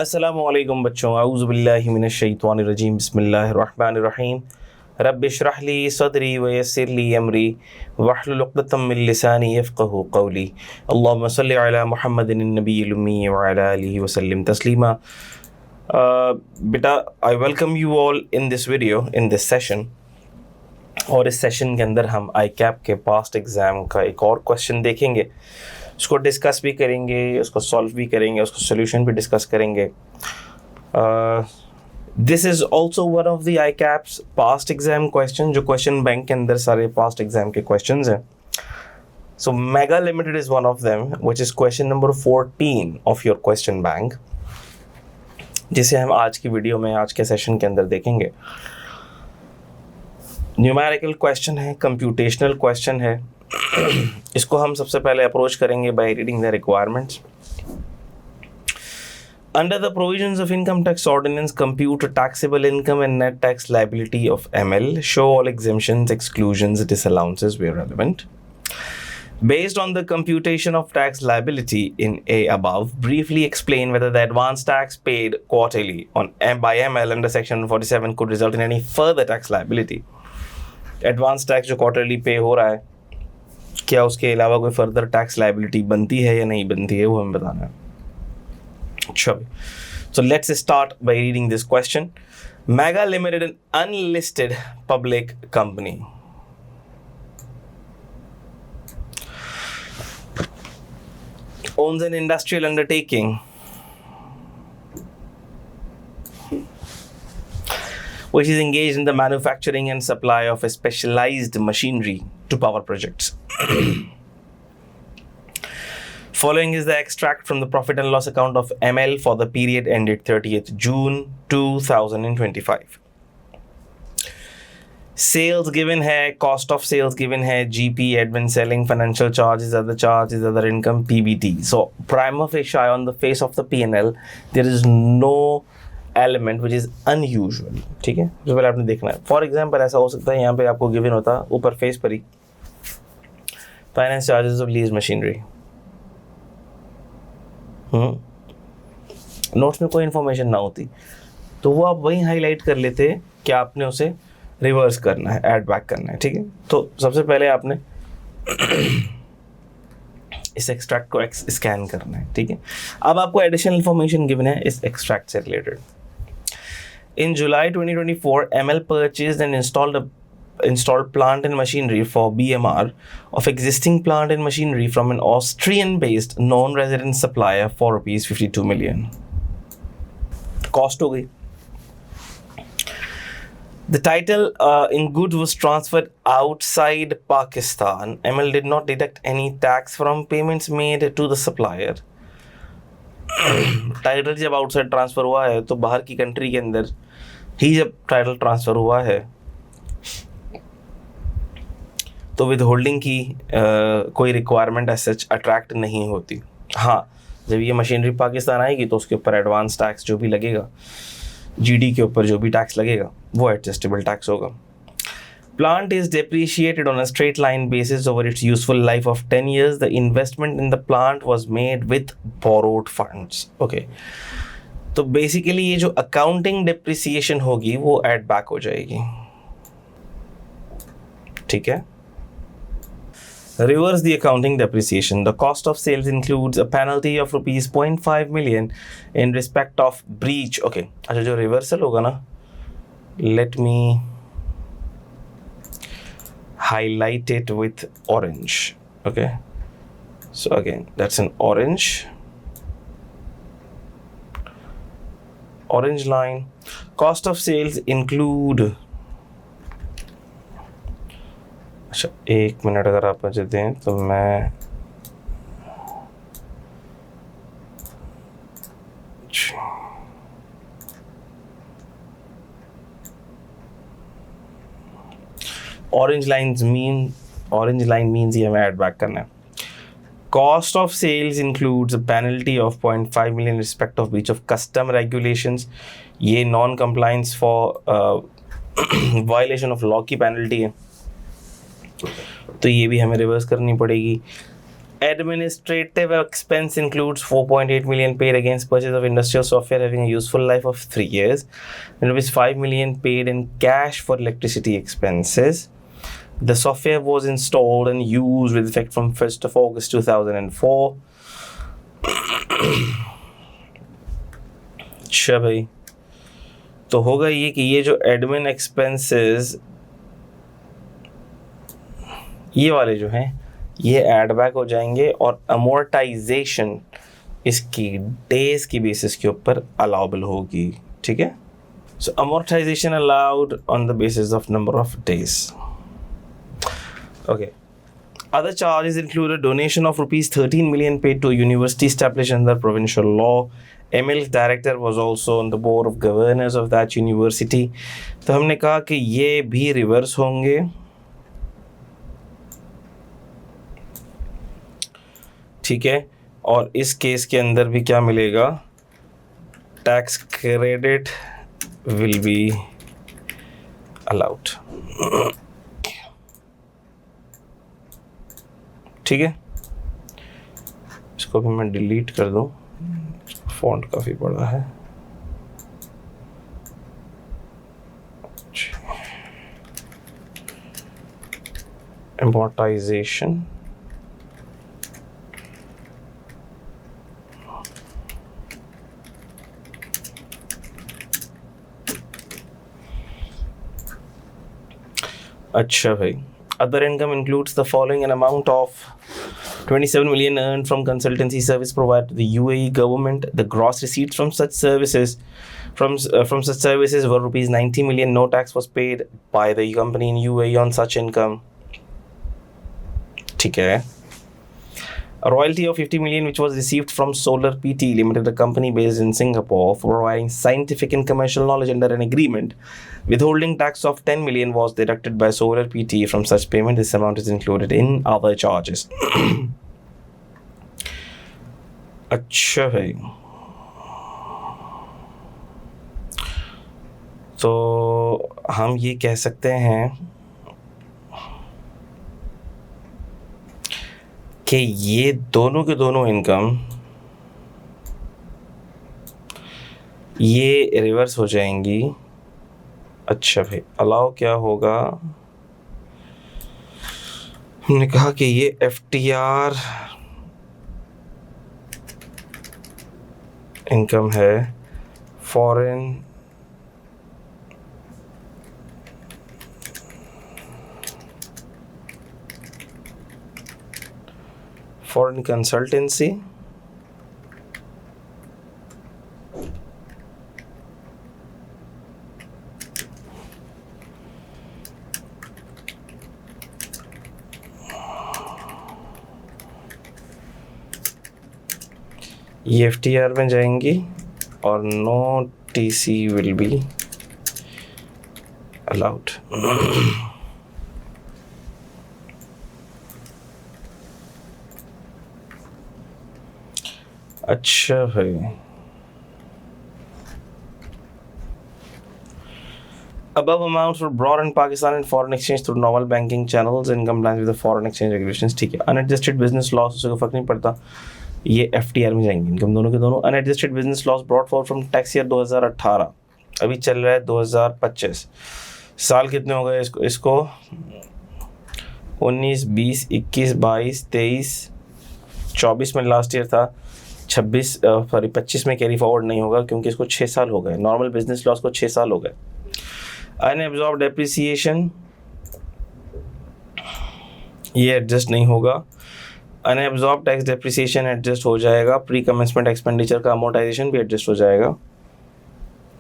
अस्सलामुअलैकुम बच्चों, औज़ु बिल्लाहि मिनश्शैतानिर्रजीम, बिस्मिल्लाहिर्रहमानिर्रहीम। रब्बि इश्रह ली सदरी व यस्सिर ली अमरी वहलुल उक़दतम मिन लिसानी यफ़क़हू क़ौली। अल्लाहुम्मा सल्लि अला मुहम्मदिन नबिय्यिल उम्मी व अला आलिहि व सल्लिम तस्लीमा। बेटा, I welcome you all in this video, in this session. और इस सेशन के अंदर हम आई कैप के पास्ट एग्ज़ाम का एक और क्वेश्चन देखेंगे, उसको डिस्कस भी करेंगे, उसको सॉल्व भी करेंगे, उसको सोल्यूशन भी डिस्कस करेंगे। This is also one of the ICAP's past exam question, जो क्वेश्चन बैंक के अंदर सारे पास्ट एग्ज़ाम के क्वेश्चंस हैं। So mega limited is one of them, which is question number 14 of your question bank, जिसे हम आज की वीडियो में, आज के सेशन के अंदर देखेंगे। न्यूमेरिकल क्वेश्चन है, कंप्यूटेशनल क्वेश्चन है। इसको हम सबसे पहले अप्रोच करेंगे by reading the requirements. Under the provisions of Income Tax Ordinance, compute taxable income and net tax liability of ML. Show all exemptions, exclusions, disallowances where relevant. Based on the computation of tax liability in A above, briefly explain whether the advance tax paid quarterly by ML under Section 47 could result in any further tax liability. Advance tax जो quarterly pay हो रहा है, क्या उसके अलावा कोई further tax liability बनती है या नहीं बनती है, वो हमें बताना है। चलो, so let's start by reading this question. Mega Limited, an unlisted public company, owns an industrial undertaking which is engaged in the manufacturing and supply of a specialized machinery to power projects. Following is the extract from the profit and loss account of ML for the period ended 30th June 2025. Sales given है, cost of sales given है, GP, admin, selling, financial charges, other income, PBT. So prima facie on the face of the P&L, there is no element which is unusual. ठीक है, जो पहले आपने देखना है। For example ऐसा हो सकता है, यहाँ पे आपको गिवन होता ऊपर फेस पर ही finance charges of lease machinery. Notes में कोई इन्फॉर्मेशन ना होती तो वो आप वहीं हाईलाइट कर लेते कि आपने उसे रिवर्स करना है, ऐड बैक करना है। ठीक है, तो सबसे पहले आपने इस एक्सट्रैक्ट को स्कैन करना है। ठीक है, अब आपको एडिशनल इन्फॉर्मेशन गिवन है इस एक्सट्रैक्ट से related. In July 2024, ML purchased and installed plant and machinery for BMR of existing plant and machinery from an Austrian-based non-resident supplier for rupees 52 million. Cost हो गई। The title in goods was transferred outside Pakistan. ML did not deduct any tax from payments made to the supplier. Title जब outside transfer हुआ है तो बाहर की country के अंदर ही जब टाइटल ट्रांसफ़र हुआ है तो विद होल्डिंग की कोई रिक्वायरमेंट एज सच अट्रैक्ट नहीं होती। हाँ, जब ये मशीनरी पाकिस्तान आएगी तो उसके ऊपर एडवांस टैक्स जो भी लगेगा, जीडी के ऊपर जो भी टैक्स लगेगा, वो एडजस्टेबल टैक्स होगा। Plant is depreciated on a straight line basis over its useful life of 10 years. The investment in the plant was made with borrowed funds. Okay. तो बेसिकली ये जो अकाउंटिंग डिप्रिसिएशन होगी वो add back हो जाएगी। ठीक है, reverse the accounting depreciation. The cost of sales includes a penalty of rupees 0.5 million in respect of breach. Okay, अच्छा, जो reversal होगा ना, let me highlight it with orange. Okay, so again that's an orange line. Cost of sales include, अच्छा एक minute अगर आप मुझे दें तो मैं ऑरेंज लाइन मीन्स ये हमें ऐड बैक करना है। Cost of sales includes a penalty of 0.5 million in respect of breach of custom regulations. ये non compliance for violation of law की penalty है, तो ये भी हमें रिवर्स करनी पड़ेगी। Administrative expense includes 4.8 million paid against purchase of industrial software having a useful life of 3 years, and rupees 5 million paid in cash for electricity expenses. The software was installed and used with effect from 1st of August 2004. अच्छा भाई, तो होगा ये कि ये जो admin expenses ये वाले जो हैं ये ऐड बैक हो जाएंगे और अमोर्टाइजेशन इसकी डेज की बेसिस के ऊपर अलाउबल होगी. ठीक है, so amortisation allowed on the basis of number of days. Okay, other charges include a donation of rupees 13 million paid to a university established under provincial law. ML's director was also on the board of governors of that university. तो हमने कहा कि ये भी reverse होंगे. ठीक है, और इस केस के अंदर भी क्या मिलेगा, tax credit will be allowed. ठीक है, इसको भी मैं डिलीट कर दूं, फॉन्ट काफ़ी बड़ा है. amortization, अच्छा भाई. Other income includes the following: an amount of 27 million earned from consultancy service provided to the UAE government. The gross receipts from such services were rupees 90 million. No tax was paid by the company in UAE on such income. ठीक है. A royalty of 50 million which was received from Solar PT Limited, a company based in Singapore, for providing scientific and commercial knowledge under an agreement. Withholding tax of 10 million was deducted by Solar PT from such payment. This amount is included in other charges. अच्छा भाई, तो हम ये कह सकते हैं कि ये दोनों के दोनों इनकम ये रिवर्स हो जाएंगी. अच्छा भाई, अलाउ क्या होगा, हमने कहा कि ये FTR इनकम है, फॉरेन कंसल्टेंसी, ये FTR में जाएंगी और no TC will be allowed. अच्छा भाई, above amounts were brought in Pakistan and foreign exchange through normal banking channels in compliance with the foreign exchange regulations. ठीक है, unadjusted business loss उससे कोई फर्क नहीं पड़ता, ये FTR में जाएंगे इनकम दोनों के दोनों. unadjusted business loss brought forward from tax year 2018, अभी चल रहा है 2025. साल कितने हो गए इसको 19, 20, 21, 22, 23, 24 में लास्ट ईयर था, 25 में कैरी फॉरवर्ड नहीं होगा क्योंकि इसको 6 साल हो गए. नॉर्मल बिजनेस लॉस को 6 साल हो गए. अनएब्जॉर्ब डेप्रिसिएशन ये एडजस्ट नहीं होगा. अनएब्जॉर्ब टैक्स डेप्रिसिएशन एडजस्ट हो जाएगा. प्री कमेंसमेंट एक्सपेंडिचर का अमोर्टाइजेशन भी एडजस्ट हो जाएगा.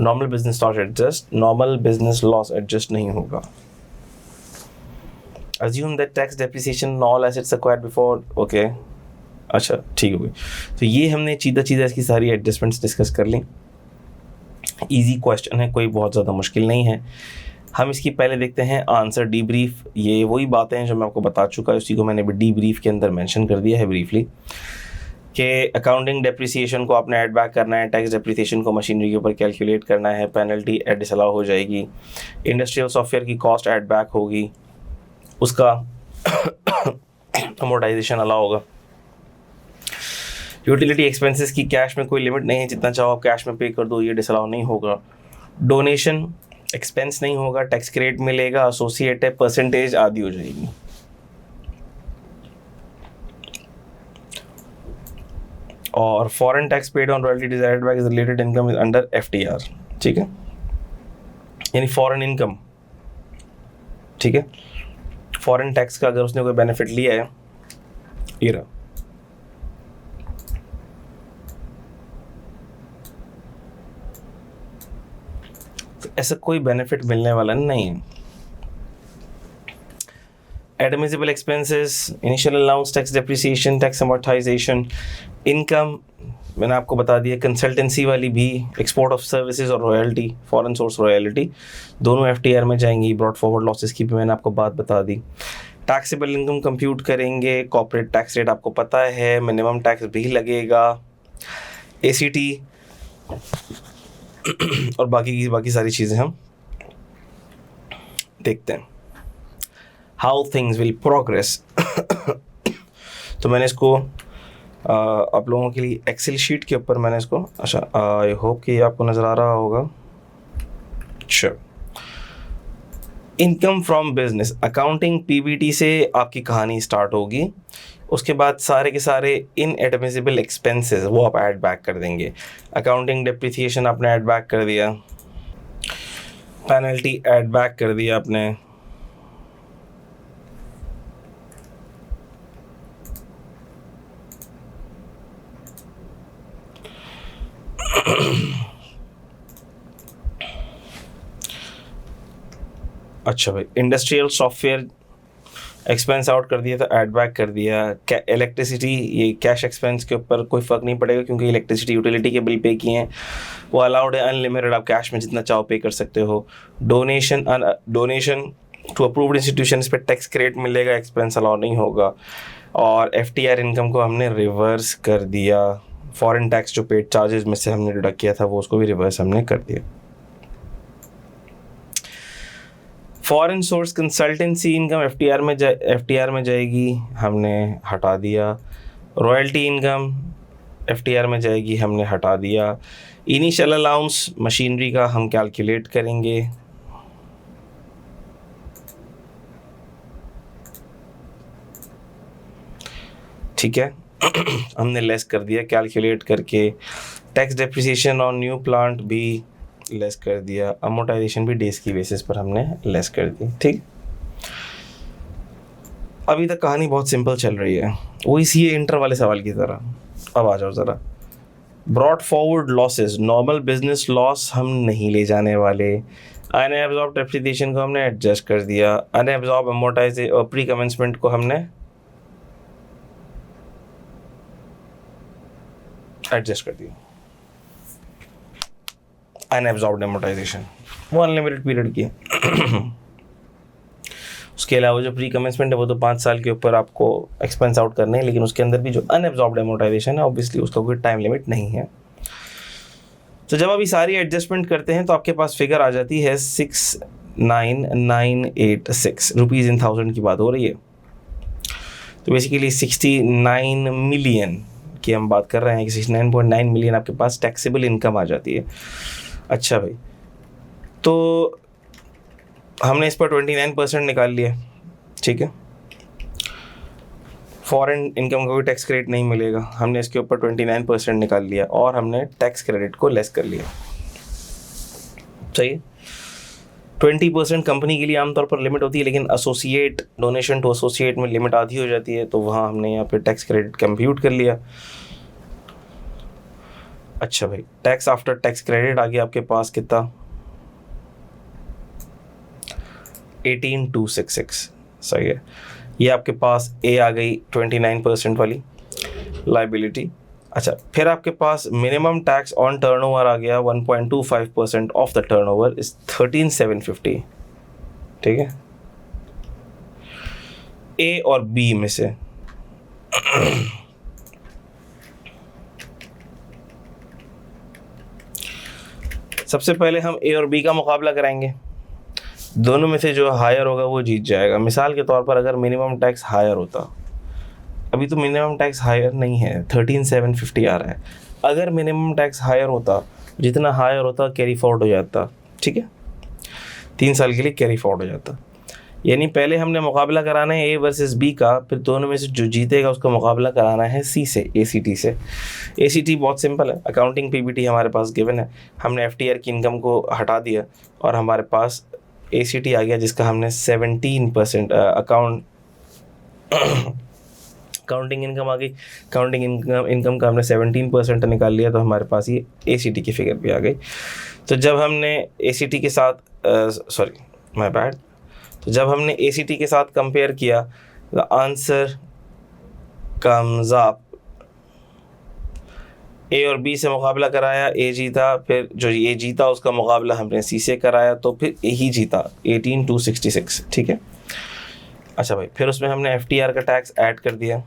Normal business loss adjust, normal business loss adjust नहीं होगा. Assume that tax depreciation on all assets acquired before. Okay, अच्छा ठीक हो गई. तो ये हमने सीधा इसकी सारी एडजस्टमेंट्स डिस्कस कर ली. इजी क्वेश्चन है, कोई बहुत ज़्यादा मुश्किल नहीं है. हम इसकी पहले देखते हैं आंसर डीब्रीफ. ये वही बातें हैं जो मैं आपको बता चुका, उसी को मैंने भी डीब्रीफ के अंदर मेंशन कर दिया है ब्रीफली, कि अकाउंटिंग डेप्रिसिएशन को आपने ऐड बैक करना है, टैक्स डेप्रिसिएशन को मशीनरी के ऊपर कैलकुलेट करना है, पेनल्टी डिसअलाउ हो जाएगी, इंडस्ट्रियल सॉफ्टवेयर की कॉस्ट ऐड बैक होगी, उसका अमोर्टाइजेशन अलाउ होगा. यूटिलिटी एक्सपेंसेस की कैश में कोई लिमिट नहीं है, जितना चाहो आप कैश में पे कर दो, ये डिसअलाउ नहीं होगा। डोनेशन एक्सपेंस नहीं होगा, टैक्स क्रेडिट मिलेगा, एसोसिएट है, परसेंटेज आदि हो जाएगी। और foreign tax paid on royalty desired by related income is under FTR, ठीक है, यानी फॉरेन इनकम, ठीक है, फॉरेन टैक्स का अगर उसने कोई बेनिफिट लिया है, ये रहा, तो ऐसा कोई बेनिफिट मिलने वाला नहीं है। Admissible expenses, initial allowance, tax depreciation, tax amortisation, income मैंने आपको बता दिया, कंसल्टेंसी वाली भी, एक्सपोर्ट ऑफ सर्विसेज और रॉयल्टी, फॉरेन सोर्स रॉयल्टी, दोनों FTR में जाएंगी। ब्रॉड फॉरवर्ड लॉसेस की भी मैंने आपको बात बता दी। टैक्सेबल इनकम कंप्यूट करेंगे, कॉर्पोरेट टैक्स रेट आपको पता है, मिनिमम टैक्स भी लगेगा, ACT और बाकी सारी चीज़ें हम देखते हैं। हाउ थिंग्स विल प्रोग्रेस तो मैंने इसको आप लोगों के लिए एक्सेल शीट के ऊपर मैंने इसको, अच्छा आई होप कि आपको नज़र आ रहा होगा। अच्छा, income from business, accounting PBT से आपकी कहानी स्टार्ट होगी। उसके बाद सारे के सारे इन एडमिसिबल एक्सपेंसेस वो आप ऐड बैक कर देंगे। अकाउंटिंग डेप्रिसिएशन आपने ऐड बैक कर दिया, पेनल्टी ऐड बैक कर दिया आपने, अच्छा भाई इंडस्ट्रियल सॉफ्टवेयर एक्सपेंस आउट कर दिया, तो ऐड बैक कर दिया। इलेक्ट्रिसिटी, ये कैश एक्सपेंस के ऊपर कोई फ़र्क नहीं पड़ेगा क्योंकि इलेक्ट्रिसिटी यूटिलिटी के बिल पे किए हैं, वो अलाउड है, अनलिमिटेड, आप कैश में जितना चाहो पे कर सकते हो। डोनेशन टू अप्रूव्ड इंस्टीट्यूशन पे टैक्स क्रेडिट मिलेगा, एक्सपेंस अलाउ नहीं होगा। और FTR इनकम को हमने रिवर्स कर दिया, फॉरेन टैक्स जो पेड चार्जेस में से हमने डिडक्ट किया था वो उसको भी रिवर्स हमने कर दिया। Foreign source consultancy income FTR में जाएगी, हमने हटा दिया। रॉयल्टी इनकम FTR में जाएगी, हमने हटा दिया। इनिशियल अलाउंस मशीनरी का हम कैलकुलेट करेंगे, ठीक है, हमने लेस कर दिया कैलकुलेट करके। Tax depreciation on new plant भी लेस कर दिया, अमोर्टाइजेशन भी डेज की बेसिस पर हमने लेस कर दी, ठीक। अभी तक कहानी बहुत सिंपल चल रही है, वो इसी इंटर वाले सवाल की तरह। अब आ जाओ ज़रा, brought forward losses, normal business loss हम नहीं ले जाने वाले। अनएब्जॉर्ब डेप्रिसिएशन को हमने एडजस्ट कर दिया, अनएब्जॉर्ब अमोर्टाइजेशन और प्री कमेंसमेंट को हमने एडजस्ट कर दिया। अनएब्जॉर्ब्ड अमोर्टाइजेशन वो अनलिमिटेड पीरियड की है। उसके अलावा जो प्री कमेंसमेंट है वो तो 5 साल के ऊपर आपको एक्सपेंस आउट करने हैं, लेकिन उसके अंदर भी जो अनएब्जॉर्ब्ड अमोर्टाइजेशन है ऑब्वियसली उसका कोई टाइम लिमिट नहीं है। तो जब अभी सारी एडजस्टमेंट करते हैं तो आपके पास फिगर आ जाती है 69,986 रुपीज़ इन 1000 की बात हो रही है। तो बेसिकली 69 मिलियन की हम बात कर रहे हैं कि 69.9 मिलियन आपके पास टैक्सेबल इनकम आ जाती है। अच्छा भाई, तो हमने इस पर 29% निकाल लिया, ठीक है, फॉरेन इनकम का कोई टैक्स क्रेडिट नहीं मिलेगा, हमने इसके ऊपर 29% निकाल लिया और हमने टैक्स क्रेडिट को लेस कर लिया, सही। 20% कंपनी के लिए आमतौर पर लिमिट होती है, लेकिन एसोसिएट, डोनेशन टू एसोसिएट में लिमिट आधी हो जाती है, तो वहाँ हमने यहाँ पे टैक्स क्रेडिट कंप्यूट कर लिया। अच्छा भाई, टैक्स आफ्टर टैक्स क्रेडिट आ गया आपके पास कितना, 18,266, सही है। ये आपके पास ए आ गई 29% वाली लाइबिलिटी। अच्छा, फिर आपके पास मिनिमम टैक्स ऑन टर्नओवर आ गया 1.25% ऑफ द टर्नओवर इज 13,750, ठीक है। ए और बी में से सबसे पहले हम ए और बी का मुकाबला कराएंगे, दोनों में से जो हायर होगा वो जीत जाएगा। मिसाल के तौर पर अगर मिनिमम टैक्स हायर होता अभी तो मिनिमम टैक्स हायर नहीं है, 13,750 आ रहा है। अगर मिनिमम टैक्स हायर होता, जितना हायर होता कैरी फॉरवर्ड हो जाता, ठीक है, 3 साल के लिए कैरी फॉरवर्ड हो जाता। यानी पहले हमने मुकाबला कराना है A वर्सेस B का, फिर दोनों में से जो जीतेगा उसका मुकाबला कराना है C से, ACT से। ACT बहुत सिंपल है, अकाउंटिंग PBT हमारे पास गिवन है, हमने FTR की इनकम को हटा दिया और हमारे पास ACT आ गया, जिसका हमने 17% अकाउंटिंग इनकम आ गई। अकाउंटिंग इनकम का हमने 17% निकाल लिया, तो हमारे पास ये ACT की फिगर भी आ गई। तो जब हमने ACT के साथ तो जब हमने ACT के साथ कंपेयर किया, the answer comes up, A और B से मुकाबला कराया, A जीता, फिर जो A जीता उसका मुकाबला हमने C से कराया, तो फिर A ही जीता, 18,266, ठीक है। अच्छा भाई, फिर उसमें हमने FTR का टैक्स ऐड कर दिया,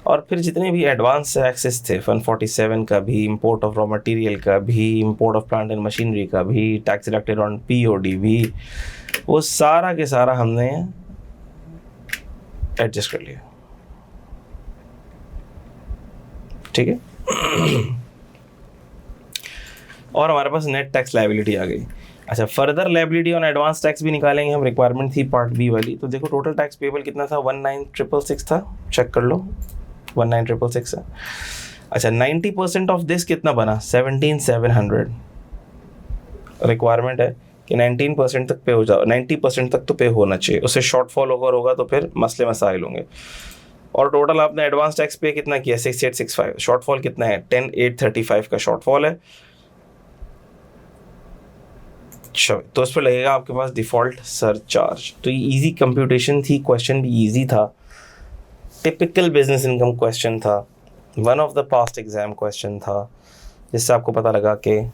और फिर जितने भी एडवांस टैक्सेस थे 147 का भी, इंपोर्ट ऑफ रॉ मटेरियल का भी, import of plant and machinery का भी, टैक्स डिडक्टेड ऑन POD भी, वो सारा के सारा हमने एडजस्ट कर लिया, ठीक है। और हमारे पास नेट टैक्स लायबिलिटी आ गई। अच्छा, further liability on advance tax भी निकालेंगे हम, रिक्वायरमेंट थी पार्ट बी वाली। तो देखो टोटल टैक्स पेबल कितना था, 19,666 था, चेक कर लो, 19,666 है। अच्छा, 90% ऑफ दिस कितना बना, 17,700। रिक्वायरमेंट है कि 19% तक पे हो जाओ, 90% तक तो पे होना चाहिए, उससे शॉर्टफॉल होगा तो फिर मसले मसाइल होंगे। और टोटल आपने एडवांस टैक्स पे कितना किया, 6,865। शॉर्टफॉल कितना है, 10,835 का शॉर्टफॉल है। तो इस पर लगेगा आपके पास डिफ़ॉल्ट सरचार्ज। तो ये इजी कंप्यूटेशन थी, क्वेश्चन भी इजी था, टिपिकल बिजनेस इनकम क्वेश्चन था, one of the past exam question था, जिससे आपको पता लगा कि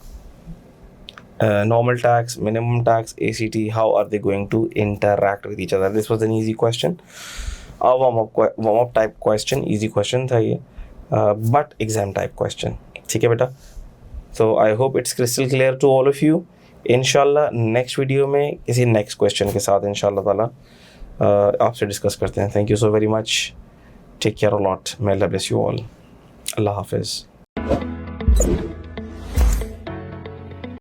normal tax, minimum tax, ACT, how are they going to interact with each other? This was an easy question, a warm-up type question, easy question था ये, but exam type question, ठीक है बेटा। So I hope it's crystal clear to all of you. इंशाल्लाह next video में किसी next question के साथ इंशाल्लाह ताला आपसे डिस्कस करते हैं। Thank you so very much, take care a lot, may Allah bless you all, Allah हाफिज़।